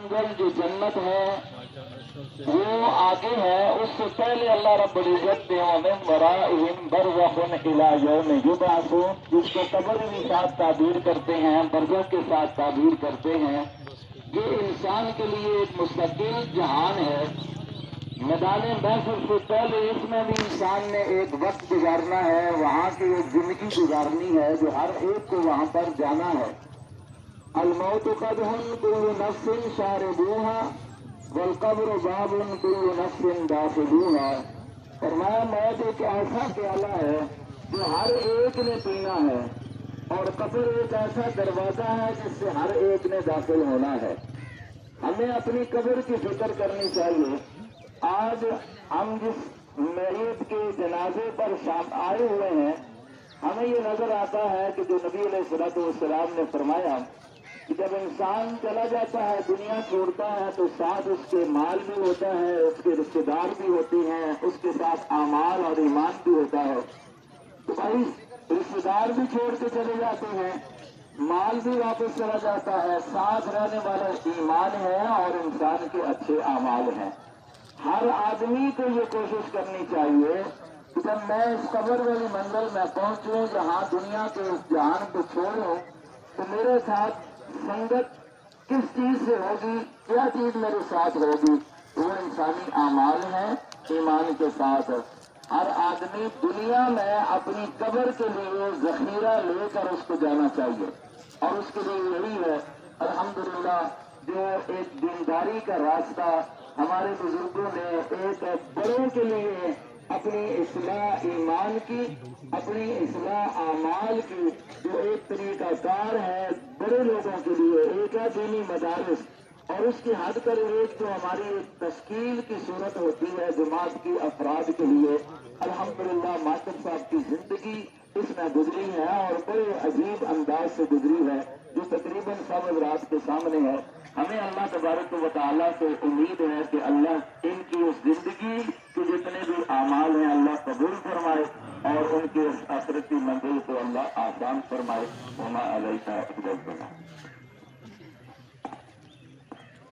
منزل جو جنت ہے وہ آگے ہے، اس سے پہلے اللہ رب العزت نے وَمِن وَرَائِهِمْ بَرْزَخٌ إِلَىٰ يَوْمِ يُبْعَثُونَ، جس کو قبر کے ساتھ تعبیر کرتے ہیں، برزخ کے ساتھ تعبیر کرتے ہیں. یہ انسان کے لیے ایک مستقل جہان ہے. میدان محشر سے پہلے اس میں بھی انسان نے ایک وقت گزارنا ہے، وہاں کی ایک زندگی گزارنی ہے جو ہر ایک کو وہاں پر جانا ہے. الموت قدح كل نفس شاربوها والقبر باب كل نفس داخلوها. فرمایا موت ایک ایسا پیالہ ہے جو ہر ایک نے پینا ہے، اور قبر ایک ایسا دروازہ ہے جس سے ہر ایک نے داخل ہونا ہے. ہمیں اپنی قبر کی فکر کرنی چاہیے. آج ہم جس میت کے جنازے پر شام آئے ہوئے ہیں، ہمیں یہ نظر آتا ہے کہ جو نبی علیہ الصلوۃ والسلام نے فرمایا کہ جب انسان چلا جاتا ہے، دنیا چھوڑتا ہے، تو ساتھ اس کے مال بھی ہوتا ہے، اس کے رشتے دار بھی ہوتے ہیں، اس کے ساتھ اعمال اور ایمان بھی ہوتا ہے. تو بھائی رشتے دار بھی چھوڑ کے چلے جاتے ہیں، مال بھی واپس چلا جاتا ہے، ساتھ رہنے والا ایمان ہے اور انسان کے اچھے اعمال ہیں. ہر آدمی کو یہ کوشش کرنی چاہیے کہ جب میں اس قبر والی منزل میں پہنچوں، جہاں دنیا کے اس جہان کو چھوڑوں، تو میرے ساتھ سنگت کس چیز سے ہوگی، کیا چیز میرے ساتھ ہوگی. وہ انسانی اعمال ہیں ایمان کے ساتھ. ہر آدمی دنیا میں اپنی قبر کے لیے ذخیرہ لے کر اس کو جانا چاہیے، اور اس کے لیے یہی ہے الحمدللہ جو ایک دینداری کا راستہ ہمارے بزرگوں نے ایک بڑوں کے لیے اپنی اصلاح ایمان کی، اپنی اصلاح اعمال کی جو ایک طریقہ کار ہے بڑے لوگوں کے لیے، ایک ہے دینی مدارس، اور اس کی حد پر ایک جو ہماری تشکیل کی صورت ہوتی ہے جماعت کی افراد کے لیے. الحمدللہ ماطر صاحب کی زندگی اس میں گزری ہے اور بڑے عجیب انداز سے گزری ہے، جو تقریباً سب حضرات کے سامنے ہے. ہمیں اللہ تبارک و تعالیٰ سے امید ہے کہ اللہ ان کی اس زندگی کے جتنے بھی اعمال ہیں اللہ قبول فرمائے، اور ان کے اس آخرتی منزل کو اللہ آسان فرمائے. وما علینا الا البلاغ.